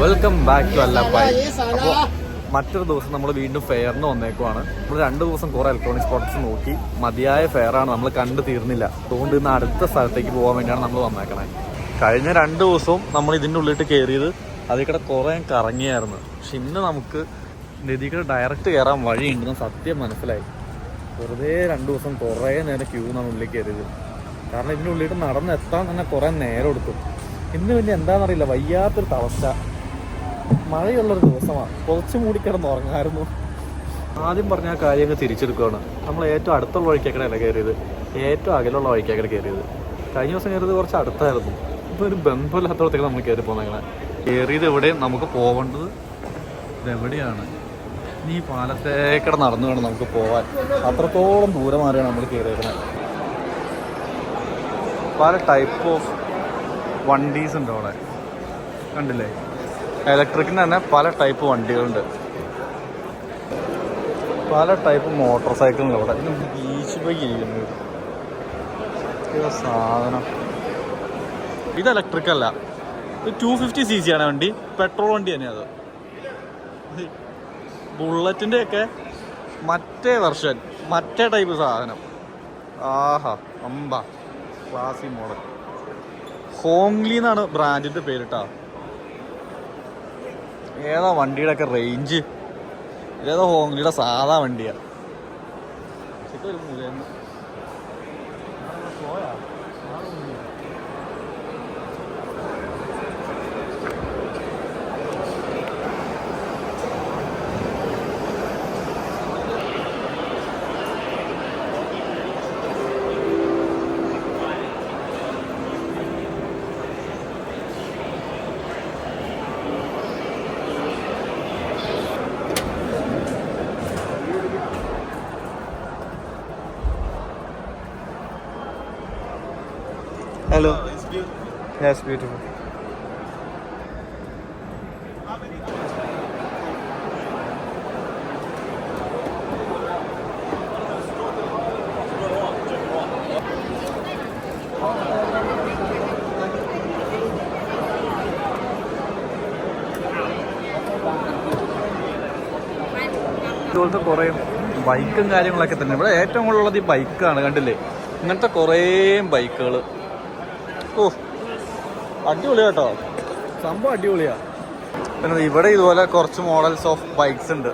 Welcome back to അല്ലപ്പായി. അപ്പോൾ മറ്റൊരു ദിവസം നമ്മൾ വീണ്ടും ഫെയറിന് വന്നേക്കുവാണ്. നമ്മൾ 2 ദിവസം കുറേ ഇലക്ട്രോണിക്സ് പ്രോഡക്ട്സ് നോക്കി, മതിയായ ഫെയറാണ്, നമ്മൾ കണ്ടു തീർന്നില്ല. അതുകൊണ്ട് ഇന്ന് അടുത്ത സ്ഥലത്തേക്ക് പോകാൻ വേണ്ടിയാണ് നമ്മൾ വന്നേക്കണേ. കഴിഞ്ഞ 2 ദിവസവും നമ്മൾ ഇതിൻ്റെ ഉള്ളിട്ട് കയറിയത് അതിൽ കുറേ കറങ്ങിയായിരുന്നു. പക്ഷെ ഇന്ന് നമുക്ക് നദിക്കടെ ഡയറക്റ്റ് കയറാൻ വഴിയുണ്ടെന്ന് സത്യം മനസ്സിലായി. വെറുതെ 2 ദിവസം കുറേ നേരം ക്യൂ നമ്മൾ ഉള്ളിൽ കയറിയത്. കാരണം ഇതിൻ്റെ ഉള്ളിട്ട് നടന്നെത്താൻ തന്നെ കുറേ നേരം എടുക്കും. ഇന്ന് പിന്നെ എന്താണെന്നറിയില്ല, വയ്യാത്തൊരു തളർച്ച. മഴയുള്ളൊരു ദിവസമാണ്, കുറച്ച് മൂടിക്കിടന്ന് ഉറങ്ങായിരുന്നു. ആദ്യം പറഞ്ഞ ആ കാര്യമൊക്കെ തിരിച്ചെടുക്കുകയാണ്. നമ്മൾ ഏറ്റവും അടുത്തുള്ള വഴിക്കേക്കടയല്ല കയറിയത്, ഏറ്റവും അകലുള്ള വഴിക്കേക്കട കയറിയത്. കഴിഞ്ഞ ദിവസം കയറിയത് കുറച്ച് അടുത്തായിരുന്നു. ഇപ്പോൾ ഒരു ബന്ധമില്ലാത്തടത്തേക്ക് നമ്മൾ കയറി പോകുന്നങ്ങനെ. കയറിയത് എവിടെ, നമുക്ക് പോകേണ്ടത് ഇതെവിടെയാണ്? ഈ പാലത്തേക്കട നടന്നു വേണം നമുക്ക് പോകാൻ. അത്രത്തോളം ദൂരം മാറിയാണ് നമ്മൾ കയറിയിരുന്നത്. പല ടൈപ്പ് ഓഫ് വണ്ടീസ് ഉണ്ട് അവിടെ, കണ്ടില്ലേ? ഇലക്ട്രിക്കിന് തന്നെ പല ടൈപ്പ് വണ്ടികളുണ്ട്, പല ടൈപ്പ് മോട്ടോർ സൈക്കിളുണ്ട് അവിടെ. ബീച്ച് ബൈക്ക് ഇരിക്കുന്നത് സാധനം. ഇത് ഇലക്ട്രിക് അല്ല, ഇത് 250cc ആണ് വണ്ടി, പെട്രോൾ വണ്ടി തന്നെയാണ് അത്. ബുള്ളറ്റിൻ്റെ ഒക്കെ മറ്റേ വെർഷൻ, മറ്റേ ടൈപ്പ് സാധനം. ആഹാ, അമ്പ ക്ലാസി മോഡൽ. ഹോങ്ലി എന്നാണ് ബ്രാൻഡിൻ്റെ പേരിട്ടാ. ഏതാ വണ്ടിയുടെ ഒക്കെ റേഞ്ച്? ഇതേതാ ഹോങ്ലിയുടെ സാധാ വണ്ടിയാണ്. ഒരു മൂലന്ന് പോയാ Hello. It's beautiful. Yes, beautiful. ഇതുപോലത്തെ കുറേ ബൈക്കും കാര്യങ്ങളൊക്കെ തന്നെ ഇവിടെ ഏറ്റവും കൂടുതലുള്ളത്. ഈ ബൈക്കാണ്, കണ്ടില്ലേ? ഇങ്ങനത്തെ കുറേ ബൈക്കുകൾ. ഓ, അടിപൊളിയാ കേട്ടോ, സംഭവം അടിപൊളിയാ. പിന്നെ ഇവിടെ ഇതുപോലെ കുറച്ച് മോഡൽസ് ഓഫ് ബൈക്സ് ഉണ്ട്.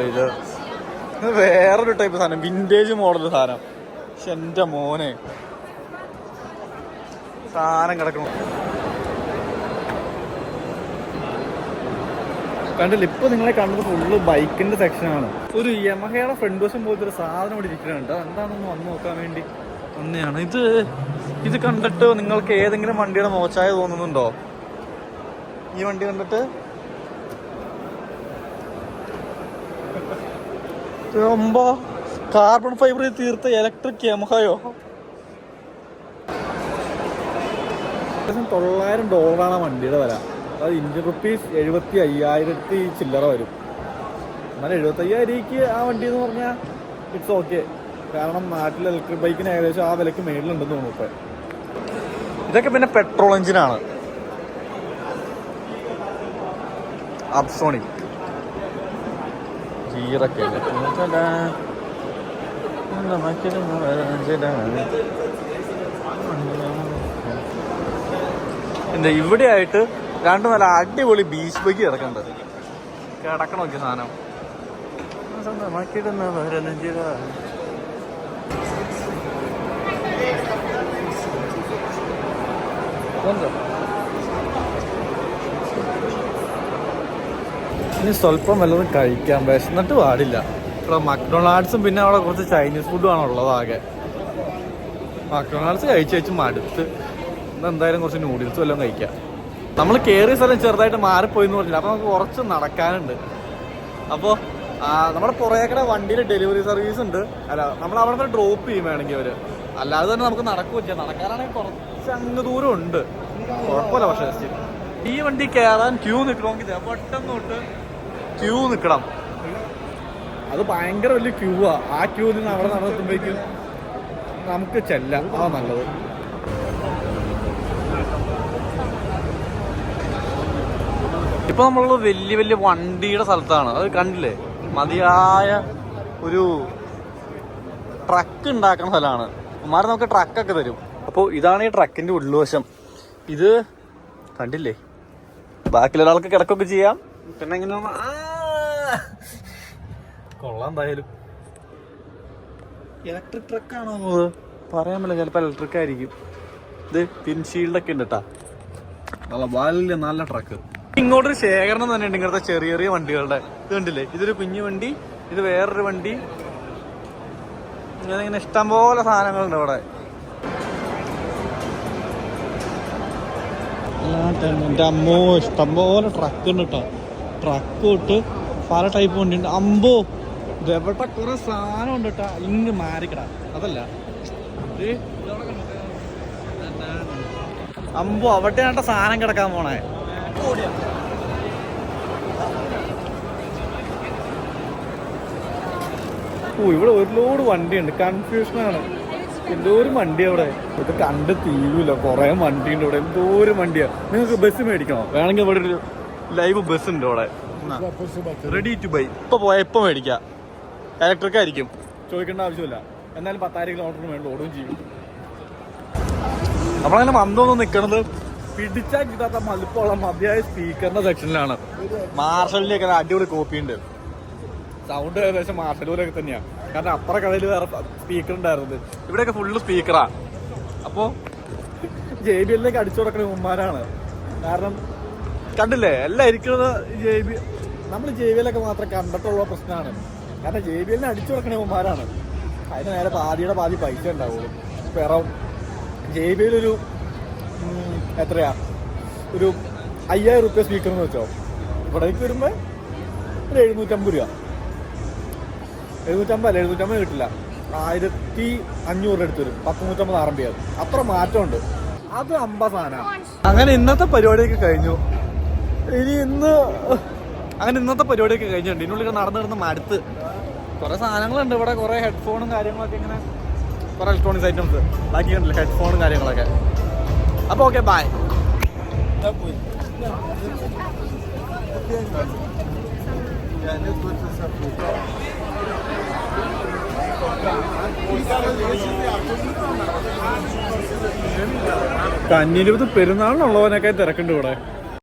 ഇത് വേറൊരു ടൈപ്പ് സാധനം, വിൻറ്റേജ് മോഡൽ സാധനം. പക്ഷെ എൻ്റെ മോനെ സാധനം കിടക്കണം, കണ്ടില്ല? ഇപ്പൊ നിങ്ങളെ കണ്ടത് ഫുള്ള് ബൈക്കിന്റെ സെക്ഷനാണ്. ഒരു യമഹയുടെ ഫ്രണ്ട് വശം പോലത്തെ ഒരു സാധനം ഇവിടെ ഇരിക്കുന്നുണ്ട്. എന്താണെന്ന് വന്ന് നോക്കാൻ വേണ്ടി ഒന്നെയാണ്. ഇത് കണ്ടിട്ട് നിങ്ങൾക്ക് ഏതെങ്കിലും വണ്ടിയുടെ മോശമായ തോന്നുന്നുണ്ടോ? ഈ വണ്ടി കണ്ടിട്ട് കാർബൺ ഫൈബറിൽ തീർത്ത ഇലക്ട്രിക് യമഹയോ? $900 വണ്ടിയുടെ വില. അത് ഇന്ത്യൻ റുപ്പീസ് 75,000 ചില്ലറ വരും. എന്നാൽ 75,000 ആ വണ്ടി എന്ന് പറഞ്ഞാൽ ഇറ്റ്സ് ഓക്കെ. കാരണം നാട്ടിൽ ഇലക്ട്രിക് ബൈക്കിന് ഏകദേശം ആ വിലക്ക് മേളിലുണ്ടെന്ന് തോന്നുന്നു ഇപ്പം. ഇതൊക്കെ പിന്നെ പെട്രോൾ എഞ്ചിനാണ്. അപ്സോണിക് ഗീറൊക്കെ എന്താ ഇവിടെ ആയിട്ട് 2 നല്ല അടിപൊളി ബീച്ച് ബൈക്ക് കിടക്കണ്ടത്. കിടക്കണം നോക്കിയ സാധനം. ഇനി സ്വല്പം വല്ലതും കഴിക്കാൻ, വിശന്നിട്ട് പാടില്ല. ഇവിടെ മക്ഡൊണാൾഡ്സും പിന്നെ അവിടെ കുറച്ച് ചൈനീസ് ഫുഡും ആണ് ഉള്ളത്. ആകെ മക്ഡൊണാൾഡ്സ് കഴിച്ച് മടുത്ത്. എന്തായാലും കുറച്ച് നൂഡിൽസ് വല്ലതും കഴിക്കാം. നമ്മൾ കയറിയ സ്ഥലം ചെറുതായിട്ട് മാറിപ്പോയി എന്ന് പറഞ്ഞില്ല. അപ്പോൾ നമുക്ക് കുറച്ച് നടക്കാനുണ്ട്. അപ്പോൾ നമ്മുടെ പുറകേക്കടെ വണ്ടിയിൽ ഡെലിവറി സർവീസ് ഉണ്ട്. അല്ല, നമ്മൾ അവിടെ നിന്ന് ഡ്രോപ്പ് ചെയ്യും വേണമെങ്കിൽ അവർ. അല്ലാതെ തന്നെ നമുക്ക് നടക്കുകയില്ല. നടക്കാനാണെങ്കിൽ കുറച്ച് അങ്ങ് ദൂരം ഉണ്ട്, കുഴപ്പമില്ല. പക്ഷേ ഈ വണ്ടി കയറാൻ ക്യൂ നിൽക്കണമെങ്കിൽ പെട്ടെന്ന് തൊട്ട് ക്യൂ നിൽക്കണം. അത് ഭയങ്കര വലിയ ക്യൂ ആ ക്യൂ നിന്ന് അവിടെ നടത്തുമ്പോഴേക്കും നമുക്ക് ചെല്ലാം. അതാ നല്ലത്. ഇപ്പൊ നമ്മളുള്ള വലിയ വലിയ വണ്ടിയുടെ സ്ഥലത്താണ്. അത് കണ്ടില്ലേ, മതിയായ ഒരു ട്രക്ക് ഉണ്ടാക്കുന്ന സ്ഥലമാണ്. ഉമ്മാർ നമുക്ക് ട്രക്കൊക്കെ തരും. അപ്പോൾ ഇതാണ് ഈ ട്രക്കിന്റെ ഉൾവശം. ഇത് കണ്ടില്ലേ, ബാക്കിലൊരാൾക്ക് കിടക്കൊക്കെ ചെയ്യാം. പിന്നെ ഇങ്ങനെ കൊള്ളാം. എന്തായാലും ഇലക്ട്രിക് ട്രക്കാണോ പറയാൻ പറ്റില്ല, ചിലപ്പോൾ ഇലക്ട്രിക് ആയിരിക്കും. ഇത് വിൻഷീൽഡൊക്കെ ഉണ്ട് കേട്ടാ, നല്ല നല്ല ട്രക്ക്. ഇങ്ങോട്ടൊരു ശേഖരണം തന്നെ ഉണ്ട് ഇങ്ങനത്തെ ചെറിയ ചെറിയ വണ്ടികളുടെ. ഇത് കണ്ടില്ലേ, ഇതൊരു കുഞ്ഞു വണ്ടി, ഇത് വേറൊരു വണ്ടി, ഇങ്ങനെ ഇഷ്ടംപോലെ സാധനങ്ങളുണ്ട് ഇവിടെ. എൻ്റെ അമ്മോ, ഇഷ്ടംപോലെ ട്രക്ക് ഉണ്ട് കേട്ടോ. ട്രക്ക് തൊട്ട് പല ടൈപ്പ് വണ്ടിയുണ്ട്. അമ്പോ, ഇതെവിടെ കുറെ സാധനം ഉണ്ട് കേട്ടാ. ഇങ്ങ് മാറിക്കടാ, അതല്ല അമ്പോ, അവിടെയാണ്ട സാധനം കിടക്കാൻ പോണേ. ഓ, ഇവിടെ ഒരു ലോഡ് വണ്ടിയുണ്ട്. കൺഫ്യൂഷനാണ്, എന്തോരം വണ്ടി അവിടെ. ഇത് കണ്ട് തീരൂല, കുറെ വണ്ടിയുണ്ട് ഇവിടെ, എന്തോരം വണ്ടിയാ. നിങ്ങൾക്ക് ബസ് മേടിക്കണോ? വേണമെങ്കിൽ ഇവിടെ ഒരു ലൈവ് ബസ് ഉണ്ട് ഇവിടെ, റെഡി ടു ബൈ. ഇപ്പൊ പോയാൽ ഇപ്പൊ മേടിക്കാം. ഇലക്ട്രിക് ആയിരിക്കും, ചോദിക്കേണ്ട ആവശ്യമില്ല. എന്നാലും 10,000 കിലോമീറ്ററിന് വേണ്ടി ഓടുകയും ചെയ്യും. നമ്മളങ്ങനെ വന്നൊന്നും നിൽക്കണത് പിടിച്ചാൽ കിട്ടാത്ത മലുപ്പുള്ള മതിയായ സ്പീക്കറിന്റെ സെക്ഷനിലാണ്. മാർഷലിലേക്ക് അടിപൊളി കോപ്പി ഉണ്ട്. സൗണ്ട് ഏകദേശം മാർഷലൂരൊക്കെ തന്നെയാണ്. കാരണം അപ്പുറ കടയിൽ വേറെ സ്പീക്കർ ഉണ്ടായിരുന്നത്, ഇവിടെയൊക്കെ ഫുള്ള് സ്പീക്കറാ. അപ്പോൾ JBL അടിച്ചു കൊടുക്കുന്ന ഉമ്മാരാണ്. കാരണം കണ്ടില്ലേ, എല്ലാം ഇരിക്കുന്നത് നമ്മൾ JBL മാത്രം കണ്ടിട്ടുള്ള പ്രശ്നമാണ്. കാരണം JBL അടിച്ചു കൊടുക്കുന്ന ഉമ്മാരാണ്. അതിന് നേരെ പാതിയുടെ പാതി പൈസ ഉണ്ടാവുള്ളൂ. പിറം JBL ഒരു എത്രയാ, ഒരു 5,000 രൂപ സ്പീക്കർ എന്ന് വെച്ചോ. ഇവിടേക്ക് വരുമ്പോൾ ഒരു 750 രൂപ. 750 കിട്ടില്ല, 1,500 അടുത്ത് വരും. 1,150 RMB. അത്ര മാറ്റമുണ്ട്. അത് 50 സാധനം. അങ്ങനെ ഇന്നത്തെ പരിപാടിയൊക്കെ കഴിഞ്ഞു. ഇന്നത്തെ പരിപാടിയൊക്കെ കഴിഞ്ഞിട്ടുണ്ട്. ഇതിനുള്ളിൽ നടന്നു മടുത്ത്. കുറെ സാധനങ്ങളുണ്ട് ഇവിടെ, കുറെ ഹെഡ്ഫോണും കാര്യങ്ങളൊക്കെ, ഇങ്ങനെ കുറെ ഇലക്ട്രോണിക്സ് ഐറ്റംസ് ബാക്കി കണ്ടില്ല, ഹെഡ്ഫോണും കാര്യങ്ങളൊക്കെ. അപ്പോൾ ഓക്കെ, ബൈ. കന്നിരുപത് പെരുന്നാളിനുള്ളവനൊക്കെ തിരക്കുണ്ട് ഇവിടെ.